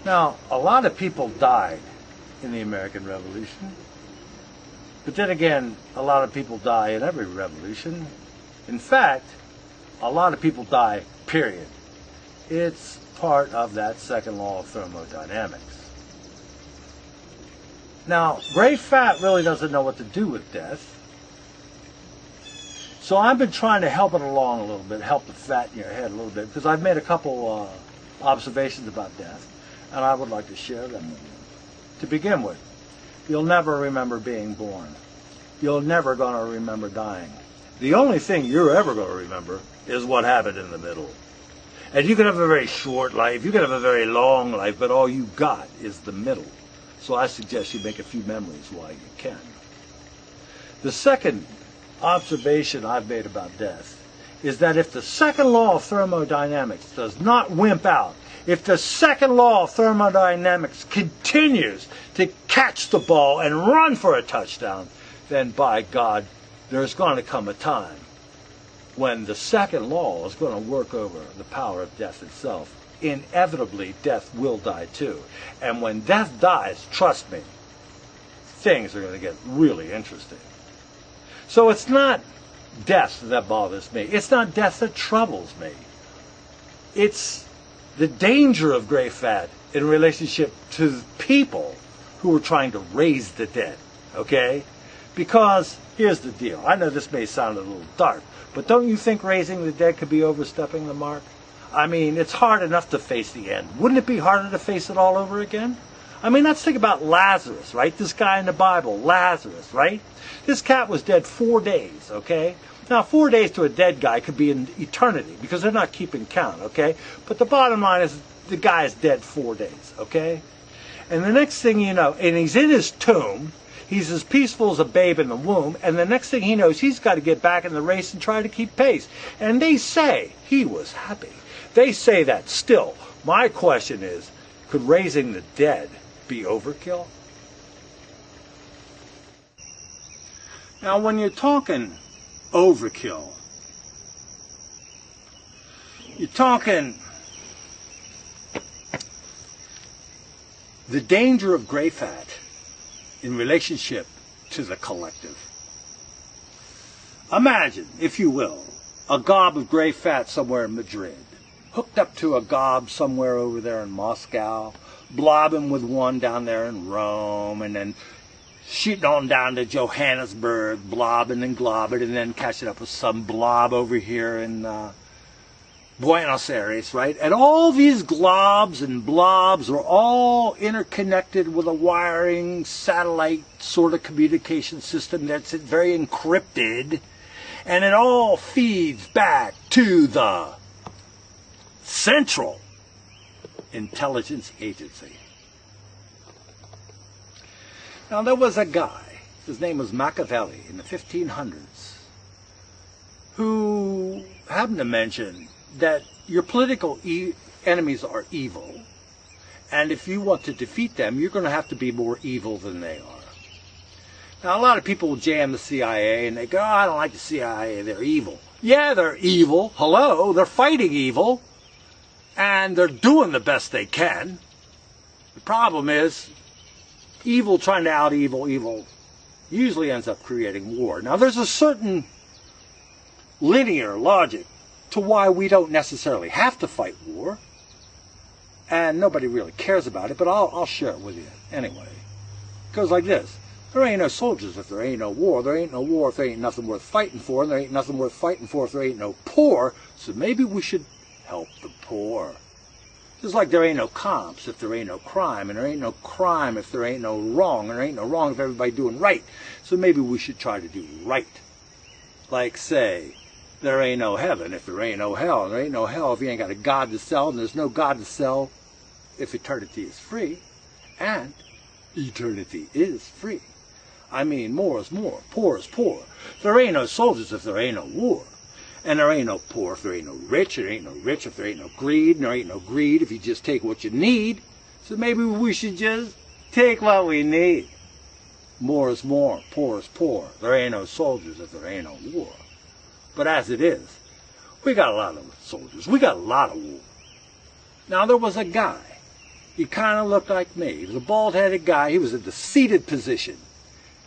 Now, a lot of people died in the American Revolution. But then again, a lot of people die in every revolution. In fact, a lot of people die, period. It's part of that second law of thermodynamics. Now, gray fat really doesn't know what to do with death. So I've been trying to help it along a little bit, help the fat in your head a little bit, because I've made a couple observations about death, and I would like to share them with you. To begin with, you'll never remember being born. You're never going to remember dying. The only thing you're ever going to remember is what happened in the middle. And you can have a very short life, you can have a very long life, but all you got is the middle. So I suggest you make a few memories while you can. The second observation I've made about death is that if the second law of thermodynamics does not wimp out, if the second law of thermodynamics continues to catch the ball and run for a touchdown, then by God, there's going to come a time when the second law is going to work over the power of death itself. Inevitably, death will die too. And when death dies, trust me, things are going to get really interesting. So it's not death that bothers me. It's not death that troubles me. It's the danger of gray fat in relationship to people who are trying to raise the dead, okay? Because here's the deal. I know this may sound a little dark, but don't you think raising the dead could be overstepping the mark? I mean, it's hard enough to face the end. Wouldn't it be harder to face it all over again? I mean, let's think about Lazarus, right? This guy in the Bible, Lazarus, right? This cat was dead 4 days, okay? Now, 4 days to a dead guy could be an eternity because they're not keeping count, okay? But the bottom line is the guy is dead 4 days, okay? And the next thing you know, and he's in his tomb, he's as peaceful as a babe in the womb, and the next thing he knows, he's got to get back in the race and try to keep pace. And they say he was happy. They say that still. My question is, could raising the dead be overkill? Now, when you're talking overkill, you're talking the danger of gray fat in relationship to the collective. Imagine, if you will, a gob of gray fat somewhere in Madrid, hooked up to a gob somewhere over there in Moscow, blobbing with one down there in Rome, and then shooting on down to Johannesburg, blobbing and globbing, and then catching up with some blob over here in Buenos Aires, right? And all these globs and blobs are all interconnected with a wiring satellite sort of communication system that's very encrypted, and it all feeds back to the Central Intelligence Agency. Now, there was a guy, his name was Machiavelli, in the 1500s, who happened to mention that your political enemies are evil, and if you want to defeat them, you're going to have to be more evil than they are. Now, a lot of people jam the CIA, and they go, oh, I don't like the CIA, they're evil. Yeah, they're evil. Hello, they're fighting evil, and they're doing the best they can. The problem is, evil trying to out-evil evil usually ends up creating war. Now, there's a certain linear logic to why we don't necessarily have to fight war, and nobody really cares about it, but I'll share it with you anyway. It goes like this. There ain't no soldiers if there ain't no war. There ain't no war if there ain't nothing worth fighting for, and there ain't nothing worth fighting for if there ain't no poor, so maybe we should help the poor. Just like there ain't no cops if there ain't no crime, and there ain't no crime if there ain't no wrong, and there ain't no wrong if everybody doing right. So maybe we should try to do right. Like, say, there ain't no heaven if there ain't no hell, and there ain't no hell if you ain't got a God to sell, and there's no God to sell if eternity is free, and eternity is free. I mean, more is more, poor is poor. There ain't no soldiers if there ain't no war. And there ain't no poor if there ain't no rich. There ain't no rich if there ain't no greed. And there ain't no greed if you just take what you need. So maybe we should just take what we need. More is more, poor is poor. There ain't no soldiers if there ain't no war. But as it is, we got a lot of soldiers. We got a lot of war. Now, there was a guy He kind of looked like me. He was a bald-headed guy. He was in the seated position.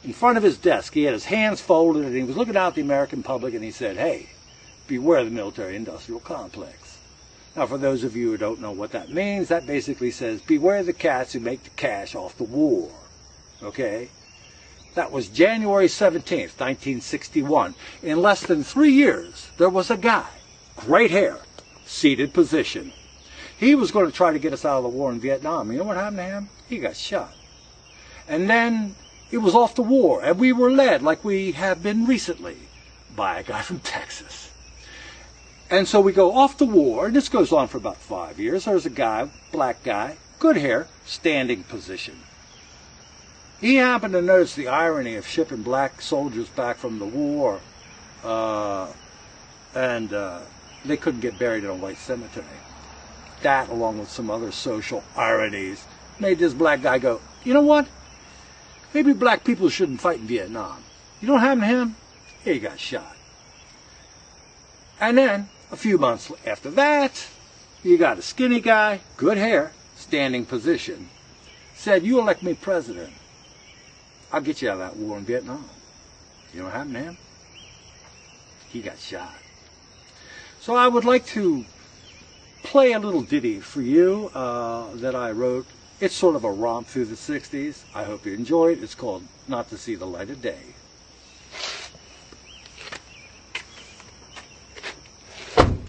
In front of his desk, he had his hands folded, and he was looking out at the American public, and he said, "Hey, beware the military-industrial complex." Now, for those of you who don't know what that means, that basically says, beware the cats who make the cash off the war. Okay? That was January 17th, 1961. In less than 3 years, there was a guy, great hair, seated position. He was going to try to get us out of the war in Vietnam. You know what happened to him? He got shot. And then it was off the war, and we were led, like we have been recently, by a guy from Texas. And so we go off the war, and this goes on for about 5 years. There's a guy, black guy, good hair, standing position. He happened to notice the irony of shipping black soldiers back from the war, and they couldn't get buried in a white cemetery. That, along with some other social ironies, made this black guy go, you know what? Maybe black people shouldn't fight in Vietnam. You know what happened to him? He got shot. And then, a few months after that, you got a skinny guy, good hair, standing position, said, "You elect me president, I'll get you out of that war in Vietnam." You know what happened to him? He got shot. So I would like to play a little ditty for you that I wrote. It's sort of a romp through the 60s. I hope you enjoy it. It's called Not to See the Light of Day.